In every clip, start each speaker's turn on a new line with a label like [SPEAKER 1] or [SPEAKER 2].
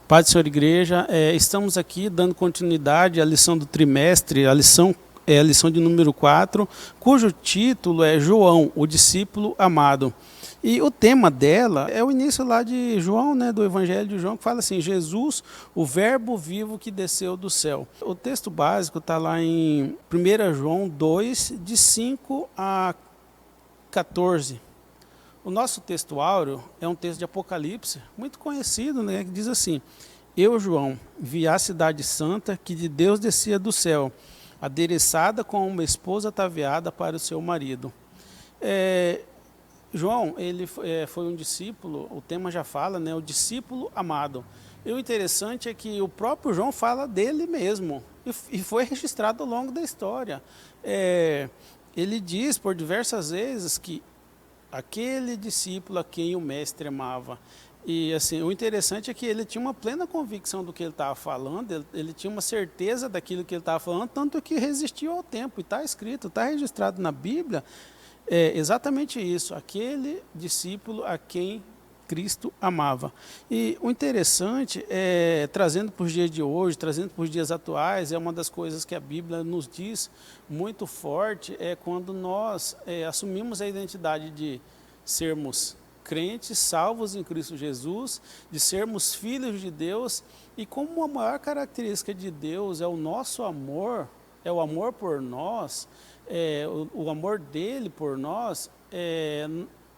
[SPEAKER 1] Paz do Senhor Igreja, estamos aqui dando continuidade à lição do trimestre, a lição é a lição de número 4, cujo título é João, o discípulo amado. E o tema dela é o início lá de João, né, do Evangelho de João, que fala assim, Jesus, o verbo vivo que desceu do céu. O texto básico está lá em 1 João 2, de 5 a 14. O nosso texto áureo é um texto de Apocalipse, muito conhecido, né, que diz assim, eu, João, vi a cidade santa que de Deus descia do céu, adereçada com uma esposa ataviada para o seu marido. João, ele foi um discípulo, o tema já fala, né, o discípulo amado. E o interessante é que o próprio João fala dele mesmo, e foi registrado ao longo da história. Ele diz por diversas vezes que aquele discípulo a quem o mestre amava. E assim, o interessante é que ele tinha uma plena convicção do que ele estava falando, ele tinha uma certeza daquilo que ele estava falando, tanto que resistiu ao tempo. E está escrito, está registrado na Bíblia, exatamente isso, aquele discípulo a quem Cristo amava. E o interessante é, trazendo para os dias de hoje, trazendo para os dias atuais, é uma das coisas que a Bíblia nos diz muito forte, é quando nós assumimos a identidade de sermos crentes, salvos em Cristo Jesus, de sermos filhos de Deus, e como a maior característica de Deus é o nosso amor, é o amor por nós, o amor dele por nós,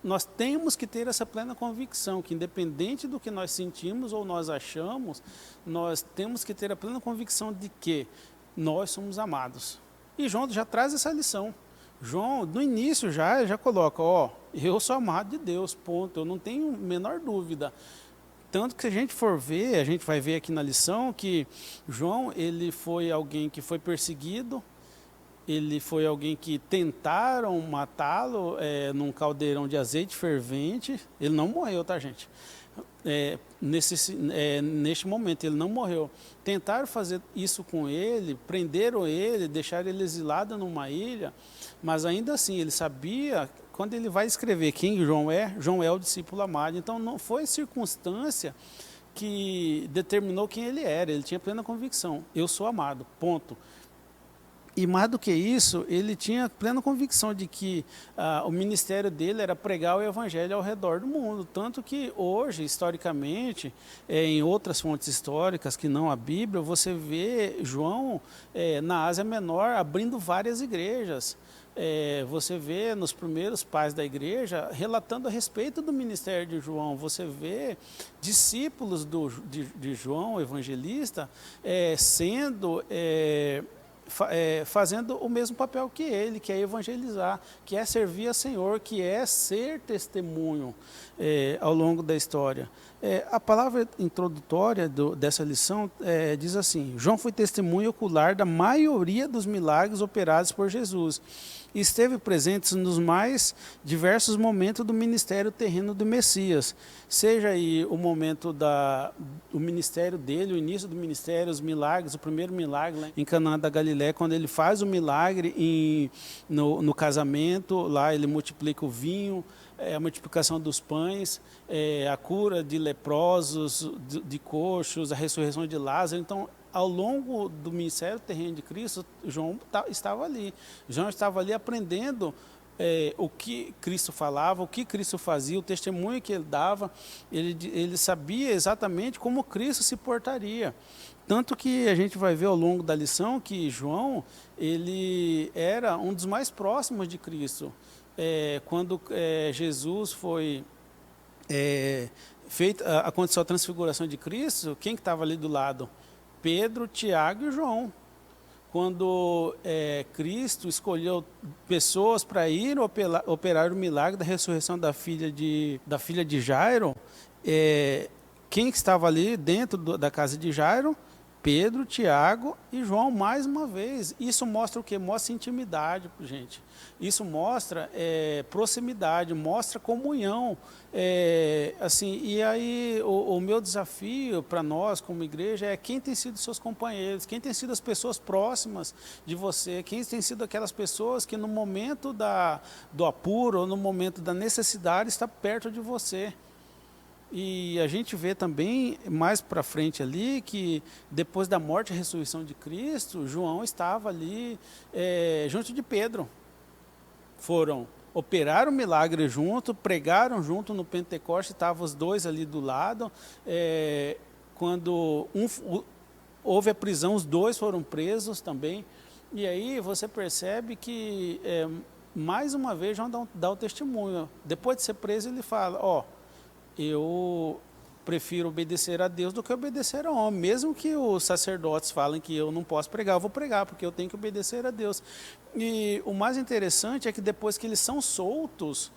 [SPEAKER 1] nós temos que ter essa plena convicção, que independente do que nós sentimos ou nós achamos, nós temos que ter a plena convicção de que nós somos amados. E João já traz essa lição. João, no início já coloca, eu sou amado de Deus, ponto, eu não tenho a menor dúvida. Tanto que se a gente for ver, a gente vai ver aqui na lição que João, ele foi alguém que foi perseguido, ele foi alguém que tentaram matá-lo num caldeirão de azeite fervente. Ele não morreu, tá, gente? Neste momento, ele não morreu. Tentaram fazer isso com ele, prenderam ele, deixaram ele exilado numa ilha, mas ainda assim, ele sabia, quando ele vai escrever quem João é o discípulo amado. Então, não foi circunstância que determinou quem ele era, ele tinha plena convicção. Eu sou amado, ponto. E mais do que isso, ele tinha plena convicção de que o ministério dele era pregar o evangelho ao redor do mundo. Tanto que hoje, historicamente, em outras fontes históricas que não a Bíblia, você vê João na Ásia Menor abrindo várias igrejas. Você vê nos primeiros pais da igreja relatando a respeito do ministério de João. Você vê discípulos de João, evangelista, fazendo o mesmo papel que ele, que é evangelizar, que é servir a Senhor, que é ser testemunho ao longo da história. A palavra introdutória dessa lição diz assim, João foi testemunho ocular da maioria dos milagres operados por Jesus e esteve presente nos mais diversos momentos do ministério terreno do Messias, seja aí o momento do ministério dele, o início do ministério, os milagres, o primeiro milagre lá em Canaã da Galiléia, quando ele faz o milagre no casamento, lá ele multiplica o vinho, a multiplicação dos pães, a cura de leprosos, de coxos, a ressurreição de Lázaro. Então, ao longo do ministério terreno de Cristo, João estava ali. João estava ali aprendendo o que Cristo falava, o que Cristo fazia, o testemunho que ele dava. Ele sabia exatamente como Cristo se portaria. Tanto que a gente vai ver ao longo da lição que João, ele era um dos mais próximos de Cristo. Quando Jesus foi aconteceu a transfiguração de Cristo, quem que estava ali do lado? Pedro, Tiago e João. Quando Cristo escolheu pessoas para ir operar o milagre da ressurreição da filha de Jairo, quem que estava ali dentro da casa de Jairo? Pedro, Tiago e João, mais uma vez. Isso mostra o quê? Mostra intimidade, gente. Isso mostra proximidade, mostra comunhão. E aí o meu desafio para nós como igreja é quem tem sido seus companheiros, quem tem sido as pessoas próximas de você, quem tem sido aquelas pessoas que no momento do apuro ou no momento da necessidade está perto de você. E a gente vê também mais para frente ali que depois da morte e ressurreição de Cristo, João estava ali junto de Pedro. Foram operar o milagre junto, pregaram junto no Pentecoste, estavam os dois ali do lado. Quando houve a prisão, os dois foram presos também. E aí você percebe que, mais uma vez, João dá o testemunho. Depois de ser preso, ele fala, eu prefiro obedecer a Deus do que obedecer a homem. Mesmo que os sacerdotes falem que eu não posso pregar, eu vou pregar, porque eu tenho que obedecer a Deus. E o mais interessante é que depois que eles são soltos,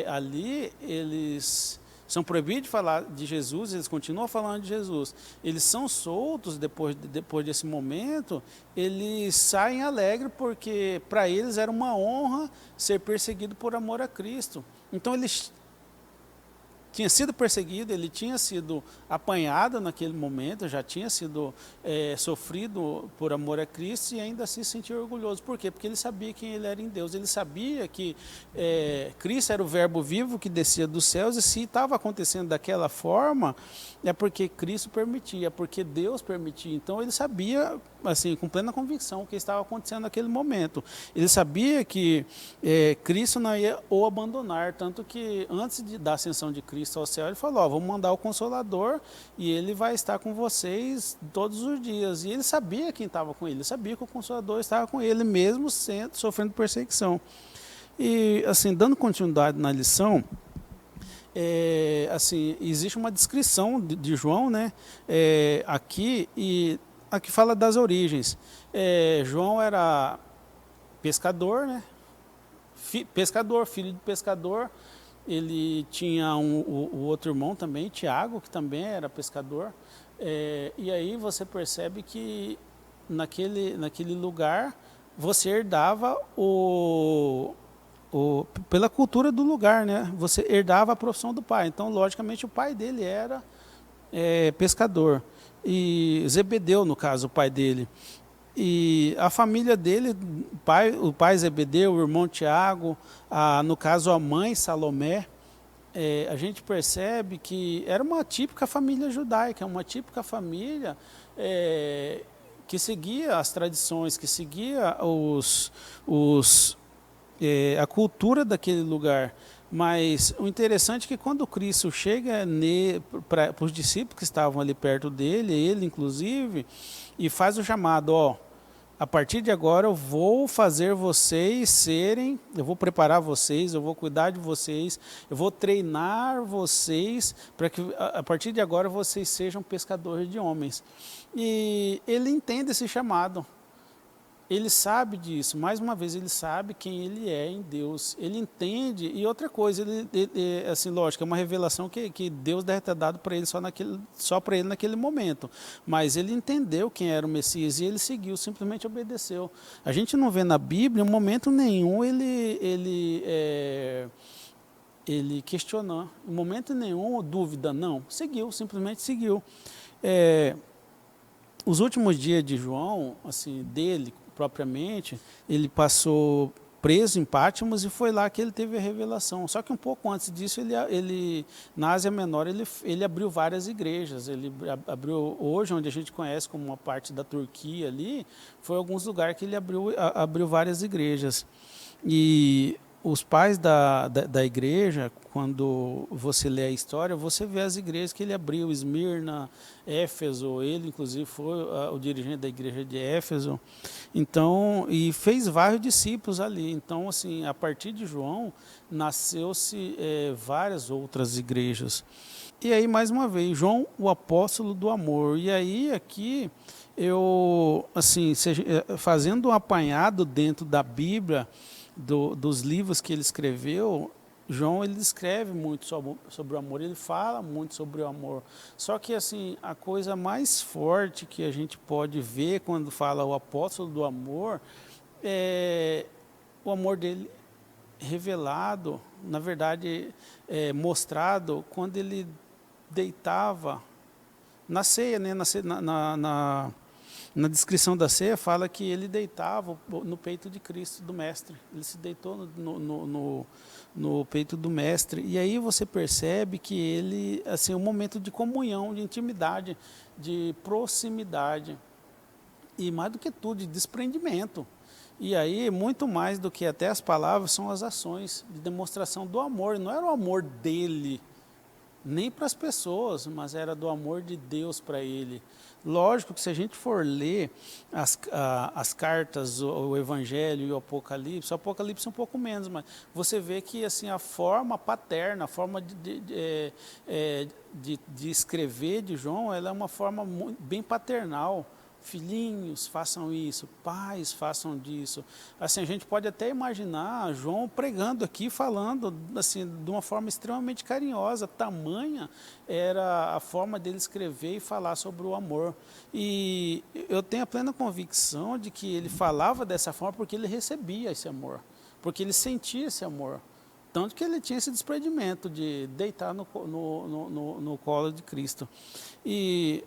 [SPEAKER 1] ali, eles são proibidos de falar de Jesus, eles continuam falando de Jesus. Eles são soltos depois desse momento, eles saem alegres, porque para eles era uma honra ser perseguido por amor a Cristo. Então eles tinha sido perseguido, ele tinha sido apanhado naquele momento, já tinha sido sofrido por amor a Cristo, e ainda assim se sentia orgulhoso. Por quê? Porque ele sabia quem ele era em Deus, ele sabia que Cristo era o verbo vivo que descia dos céus, e se estava acontecendo daquela forma, é porque Cristo permitia, porque Deus permitia. Então ele sabia, assim, com plena convicção, o que estava acontecendo naquele momento. Ele sabia que Cristo não ia o abandonar, tanto que antes da ascensão de Cristo ao céu, ele falou, vamos mandar o Consolador e ele vai estar com vocês todos os dias. E ele sabia quem estava com ele, ele sabia que o Consolador estava com ele, mesmo sofrendo perseguição. E, assim, dando continuidade na lição, assim, existe uma descrição de João, né, aqui, e aqui fala das origens. João era pescador, né, filho de pescador. Ele tinha o outro irmão também, Tiago, que também era pescador. E aí você percebe que naquele lugar você herdava pela cultura do lugar, né? Você herdava a profissão do pai. Então, logicamente, o pai dele era pescador. E Zebedeu, no caso, o pai dele. E a família dele, o pai Zebedeu, o irmão Tiago, no caso a mãe Salomé, a gente percebe que era uma típica família judaica, uma típica família que seguia as tradições, que seguia a cultura daquele lugar. Mas o interessante é que quando Cristo chega para os discípulos que estavam ali perto dele, ele inclusive, e faz o chamado, a partir de agora eu vou fazer vocês eu vou preparar vocês, eu vou cuidar de vocês, eu vou treinar vocês para que a partir de agora vocês sejam pescadores de homens. E ele entende esse chamado. Ele sabe disso, mais uma vez, ele sabe quem ele é em Deus, ele entende. E outra coisa, assim, lógico, é uma revelação que Deus deve ter dado para ele só para ele naquele momento, mas ele entendeu quem era o Messias e ele seguiu, simplesmente obedeceu. A gente não vê na Bíblia, em momento nenhum, ele questionou, em momento nenhum, dúvida, não, simplesmente seguiu. Os últimos dias de João, assim, dele propriamente, ele passou preso em Patmos e foi lá que ele teve a revelação. Só que um pouco antes disso, ele na Ásia Menor, ele abriu várias igrejas. Ele abriu, hoje, onde a gente conhece como uma parte da Turquia ali, foi alguns lugares que ele abriu várias igrejas. E os pais da igreja, quando você lê a história, você vê as igrejas que ele abriu, Esmirna, Éfeso, ele inclusive foi o dirigente da igreja de Éfeso, então, e fez vários discípulos ali. Então, assim, a partir de João, nasceu-se várias outras igrejas. E aí, mais uma vez, João, o apóstolo do amor. E aí, aqui, eu, assim, fazendo um apanhado dentro da Bíblia, dos livros que ele escreveu, João, ele escreve muito sobre o amor, ele fala muito sobre o amor. Só que, assim, a coisa mais forte que a gente pode ver quando fala o apóstolo do amor é o amor dele revelado, na verdade, mostrado quando ele deitava na ceia, né, Na descrição da ceia fala que ele deitava no peito de Cristo, do Mestre. Ele se deitou no peito do Mestre. E aí você percebe que ele, assim, um momento de comunhão, de intimidade, de proximidade. E mais do que tudo, de desprendimento. E aí, muito mais do que até as palavras, são as ações de demonstração do amor. Não era o amor dele, nem para as pessoas, mas era do amor de Deus para ele. Lógico que se a gente for ler as cartas, o Evangelho e o Apocalipse é um pouco menos, mas você vê que assim, a forma paterna, a forma de escrever de João, ela é uma forma bem paternal. Filhinhos, façam isso, pais, façam disso. Assim, a gente pode até imaginar João pregando aqui, falando assim, de uma forma extremamente carinhosa, tamanha era a forma dele escrever e falar sobre o amor. E eu tenho a plena convicção de que ele falava dessa forma porque ele recebia esse amor, porque ele sentia esse amor. Tanto que ele tinha esse desprendimento de deitar no colo de Cristo. E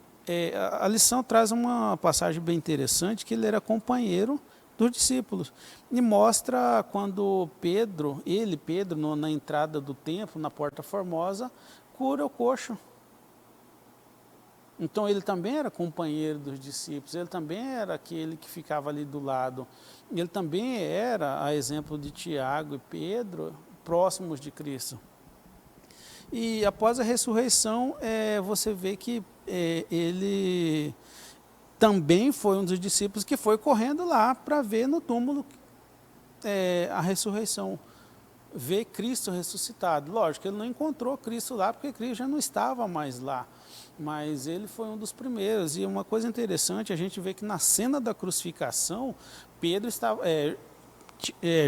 [SPEAKER 1] a lição traz uma passagem bem interessante, que ele era companheiro dos discípulos. E mostra quando Pedro, na entrada do templo, na Porta Formosa, cura o coxo. Então ele também era companheiro dos discípulos, ele também era aquele que ficava ali do lado. Ele também era, a exemplo de Tiago e Pedro, próximos de Cristo. E após a ressurreição, você vê que ele também foi um dos discípulos que foi correndo lá para ver no túmulo a ressurreição, ver Cristo ressuscitado. Lógico, ele não encontrou Cristo lá, porque Cristo já não estava mais lá, mas ele foi um dos primeiros. E uma coisa interessante, a gente vê que na cena da crucificação,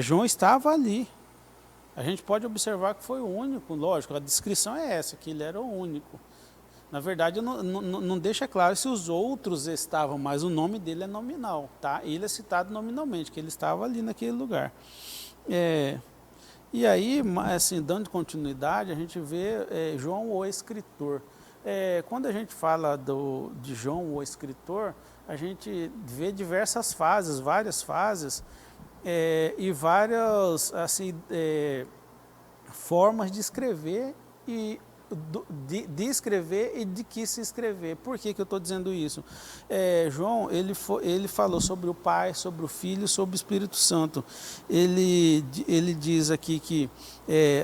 [SPEAKER 1] João estava ali. A gente pode observar que foi o único, lógico, a descrição é essa, que ele era o único. Na verdade, não deixa claro se os outros estavam, mas o nome dele é nominal, tá? Ele é citado nominalmente, que ele estava ali naquele lugar. E aí, assim, dando continuidade, a gente vê João o escritor. Quando a gente fala de João o escritor, a gente vê diversas fases, várias fases, e várias assim, formas de escrever e de escrever e de que se escrever. Por que eu estou dizendo isso? João, ele falou sobre o Pai, sobre o Filho, sobre o Espírito Santo. Ele diz aqui que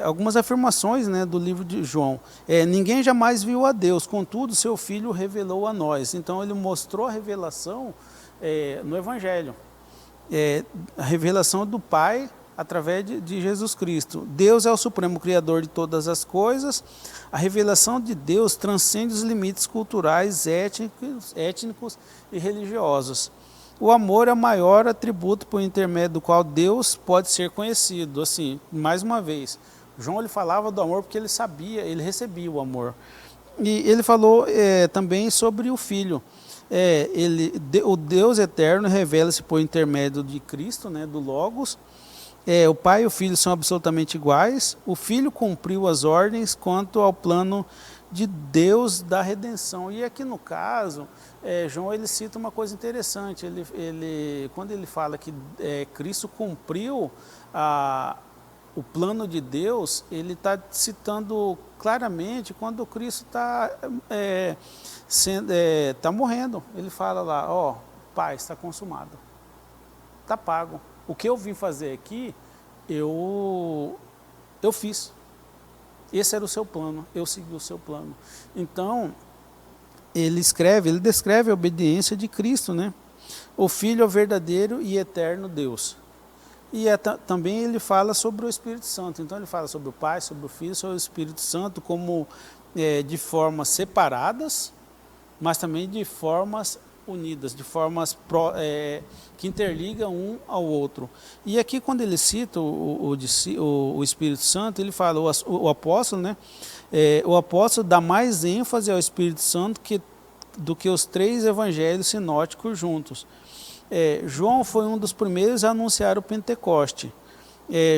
[SPEAKER 1] algumas afirmações, né, do livro de João. Ninguém jamais viu a Deus, contudo seu Filho revelou a nós. Então ele mostrou a revelação no Evangelho. A revelação do Pai através de Jesus Cristo. Deus é o supremo criador de todas as coisas. A revelação de Deus transcende os limites culturais, étnicos e religiosos. O amor é o maior atributo por intermédio do qual Deus pode ser conhecido. Assim, mais uma vez, João ele falava do amor porque ele sabia, ele recebia o amor. E ele falou também sobre o Filho. O Deus eterno revela-se por intermédio de Cristo, né, do Logos. O Pai e o Filho são absolutamente iguais. O Filho cumpriu as ordens quanto ao plano de Deus da redenção. E aqui no caso, João ele cita uma coisa interessante. Quando ele fala que Cristo cumpriu o plano de Deus, ele está citando claramente quando Cristo está morrendo. Ele fala lá, Pai, está consumado, está pago. O que eu vim fazer aqui, eu fiz. Esse era o seu plano, eu segui o seu plano. Então, ele descreve a obediência de Cristo, né? O Filho é o verdadeiro e eterno Deus. E também ele fala sobre o Espírito Santo. Então ele fala sobre o Pai, sobre o Filho, sobre o Espírito Santo, como de formas separadas, mas também de formas unidas, de formas que interligam um ao outro. E aqui quando ele cita o Espírito Santo, ele fala, o apóstolo, né? O apóstolo dá mais ênfase ao Espírito Santo do que os 3 evangelhos sinóticos juntos. João foi um dos primeiros a anunciar o Pentecoste.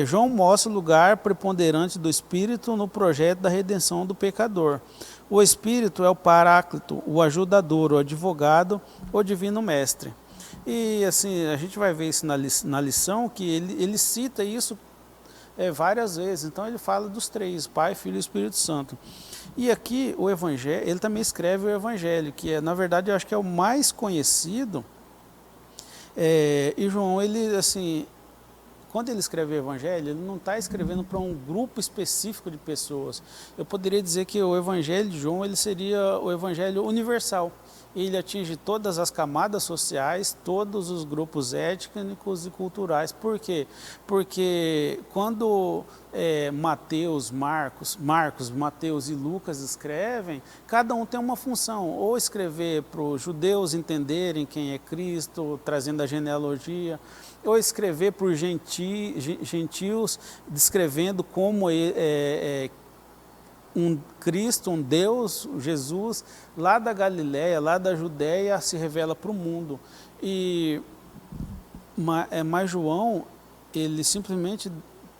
[SPEAKER 1] João mostra o lugar preponderante do Espírito no projeto da redenção do pecador. O Espírito é o Paráclito, o ajudador, o advogado, o divino mestre. E assim, a gente vai ver isso na lição, que ele cita isso várias vezes. Então ele fala dos três, Pai, Filho e Espírito Santo. E aqui o Evangelho, ele também escreve o Evangelho, que é, na verdade, eu acho que é o mais conhecido. E João, ele assim, quando ele escreve o Evangelho, ele não está escrevendo para um grupo específico de pessoas. Eu poderia dizer que o Evangelho de João, ele seria o Evangelho universal. Ele atinge todas as camadas sociais, todos os grupos étnicos e culturais. Por quê? Porque quando Mateus, Mateus e Lucas escrevem, cada um tem uma função, ou escrever para os judeus entenderem quem é Cristo, trazendo a genealogia, ou escrever para os gentios, descrevendo como um Cristo, um Deus, Jesus, lá da Galiléia, lá da Judéia, se revela para o mundo. Mas João, ele simplesmente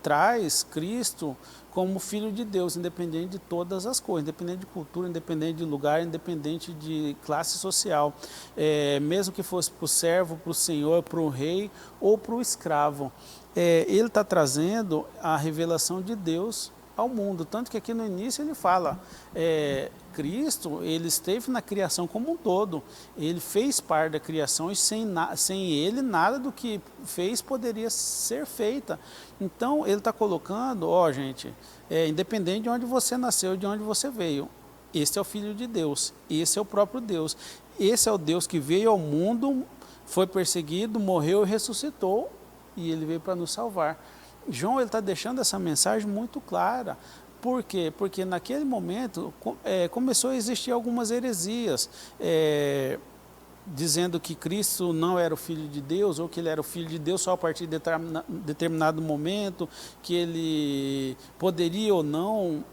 [SPEAKER 1] traz Cristo como Filho de Deus, independente de todas as coisas, independente de cultura, independente de lugar, independente de classe social, mesmo que fosse para o servo, para o senhor, para o rei ou para o escravo. Ele está trazendo a revelação de Deus ao mundo, tanto que aqui no início ele fala, Cristo, ele esteve na criação como um todo, ele fez parte da criação e sem ele nada do que fez poderia ser feita. Então ele está colocando, gente, independente de onde você nasceu, de onde você veio, esse é o Filho de Deus, esse é o próprio Deus, esse é o Deus que veio ao mundo, foi perseguido, morreu e ressuscitou, e ele veio para nos salvar. João está deixando essa mensagem muito clara. Por quê? Porque naquele momento começou a existir algumas heresias, dizendo que Cristo não era o Filho de Deus, ou que ele era o Filho de Deus só a partir de determinado momento, que ele poderia ou não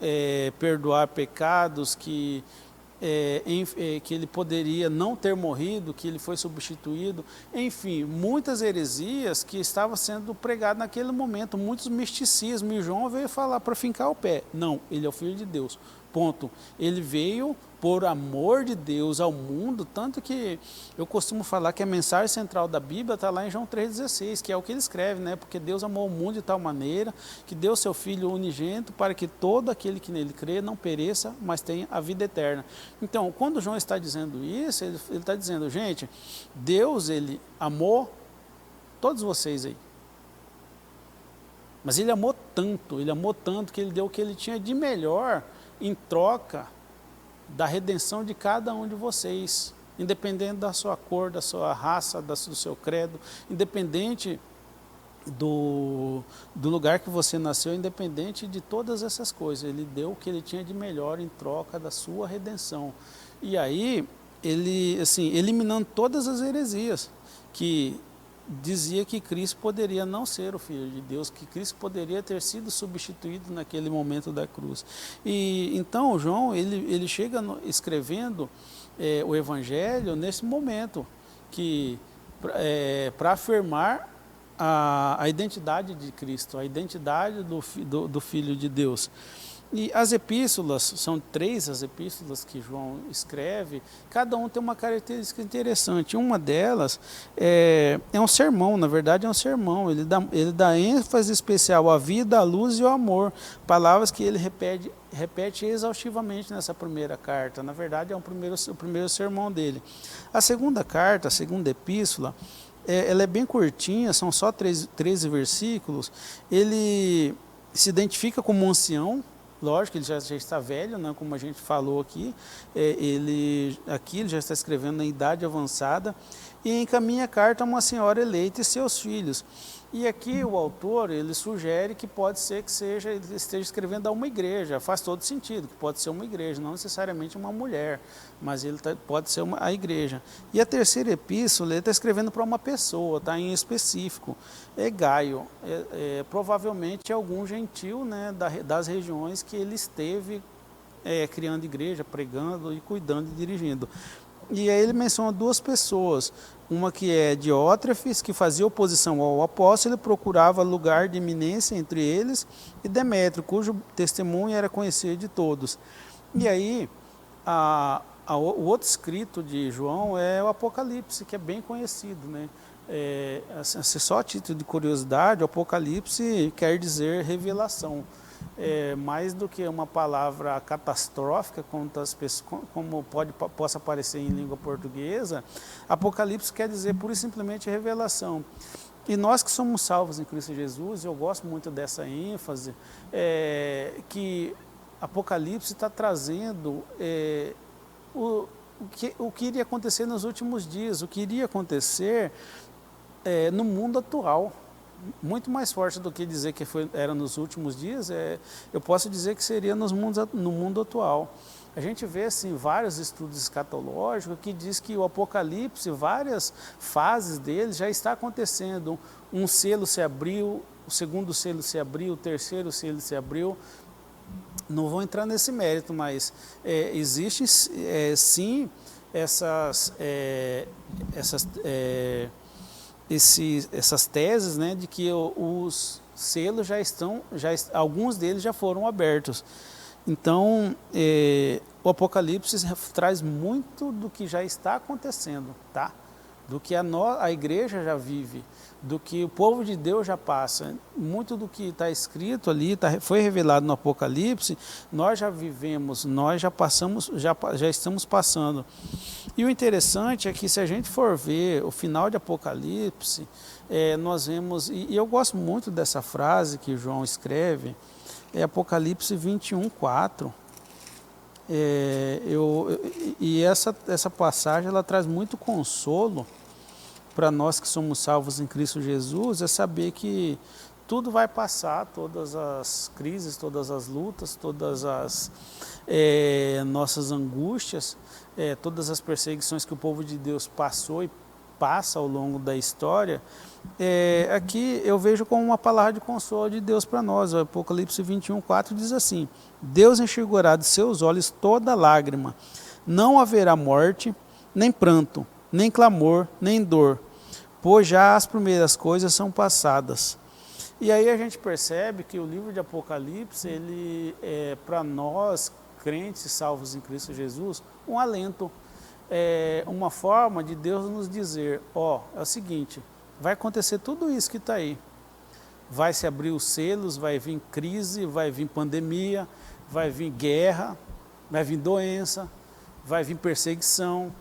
[SPEAKER 1] perdoar pecados, que ele poderia não ter morrido, que ele foi substituído, enfim, muitas heresias que estavam sendo pregadas naquele momento, muitos misticismos, e João veio falar para fincar o pé, não, ele é o Filho de Deus, ponto. Ele veio por amor de Deus ao mundo, tanto que eu costumo falar que a mensagem central da Bíblia está lá em João 3,16, que é o que ele escreve, né? Porque Deus amou o mundo de tal maneira que deu seu Filho unigênito para que todo aquele que nele crê não pereça, mas tenha a vida eterna. Então, quando João está dizendo isso, ele está dizendo, gente, Deus, ele amou todos vocês aí. Mas ele amou tanto que ele deu o que ele tinha de melhor em troca da redenção de cada um de vocês, independente da sua cor, da sua raça, do seu credo, independente do lugar que você nasceu, independente de todas essas coisas, ele deu o que ele tinha de melhor em troca da sua redenção. E aí, ele, assim, eliminando todas as heresias que dizia que Cristo poderia não ser o Filho de Deus, que Cristo poderia ter sido substituído naquele momento da cruz. E então João, ele chega escrevendo o Evangelho nesse momento, que para afirmar a identidade de Cristo, a identidade do Filho de Deus. E as epístolas, são 3 as epístolas que João escreve, cada um tem uma característica interessante. Uma delas é um sermão, na verdade é um sermão, ele dá ênfase especial à vida, à luz e ao amor, palavras que ele repete exaustivamente nessa primeira carta, na verdade é o primeiro sermão dele. A segunda carta, a segunda epístola, ela é bem curtinha, são só 13 versículos, ele se identifica como um ancião. Lógico, ele já está velho, né, como a gente falou aqui, ele já está escrevendo na idade avançada, e encaminha a carta a uma senhora eleita e seus filhos. E aqui o autor, ele sugere que pode ser que ele esteja escrevendo a uma igreja, faz todo sentido, que pode ser uma igreja, não necessariamente uma mulher, mas pode ser a igreja. E a terceira epístola, ele está escrevendo para uma pessoa, tá, em específico, é Gaio, provavelmente algum gentil, né, das regiões que ele esteve criando igreja, pregando e cuidando e dirigindo. E aí ele menciona 2 pessoas, uma que é Diótrefes, que fazia oposição ao apóstolo, ele procurava lugar de eminência entre eles, e Demétrio, cujo testemunho era conhecido de todos. E aí O outro escrito de João é o Apocalipse, que é bem conhecido, né? Assim, só a título de curiosidade, o Apocalipse quer dizer revelação. Mais do que uma palavra catastrófica, como possa aparecer em língua portuguesa, Apocalipse quer dizer pura e simplesmente revelação. E nós que somos salvos em Cristo Jesus, eu gosto muito dessa ênfase, que Apocalipse está trazendo o que iria acontecer nos últimos dias, o que iria acontecer no mundo atual. Muito mais forte do que dizer que era nos últimos dias, eu posso dizer que seria no mundo atual. A gente vê assim, vários estudos escatológicos que diz que o Apocalipse, várias fases dele já está acontecendo. Um selo se abriu, o segundo selo se abriu, o terceiro selo se abriu. Não vou entrar nesse mérito, mas existem sim essas teses, né, de que os selos alguns deles já foram abertos. Então, o Apocalipse traz muito do que já está acontecendo, tá? Do que a igreja já vive, do que o povo de Deus já passa. Muito do que está escrito ali, foi revelado no Apocalipse, nós já vivemos, nós já passamos, já estamos passando. E o interessante é que se a gente for ver o final de Apocalipse, nós vemos, e eu gosto muito dessa frase que João escreve, Apocalipse 21:4. E essa passagem ela traz muito consolo para nós que somos salvos em Cristo Jesus, é saber que tudo vai passar, todas as crises, todas as lutas, todas as nossas angústias, todas as perseguições que o povo de Deus passou e passa ao longo da história, aqui eu vejo como uma palavra de consolo de Deus para nós. O Apocalipse 21:4 diz assim: Deus enxugará de seus olhos toda lágrima, não haverá morte, nem pranto, nem clamor, nem dor, pois já as primeiras coisas são passadas. E aí a gente percebe que o livro de Apocalipse, ele é para nós, crentes salvos em Cristo Jesus, um alento, uma forma de Deus nos dizer, é o seguinte, vai acontecer tudo isso que está aí. Vai se abrir os selos, vai vir crise, vai vir pandemia, vai vir guerra, vai vir doença, vai vir perseguição,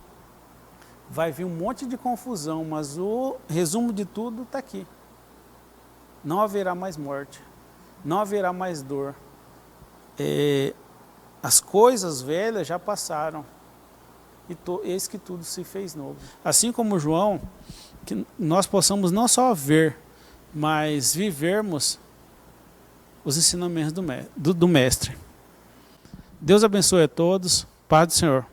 [SPEAKER 1] vai vir um monte de confusão, mas o resumo de tudo está aqui. Não haverá mais morte, não haverá mais dor. As coisas velhas já passaram, e eis que tudo se fez novo. Assim como João, que nós possamos não só ver, mas vivermos os ensinamentos do Mestre. Deus abençoe a todos. Paz do Senhor.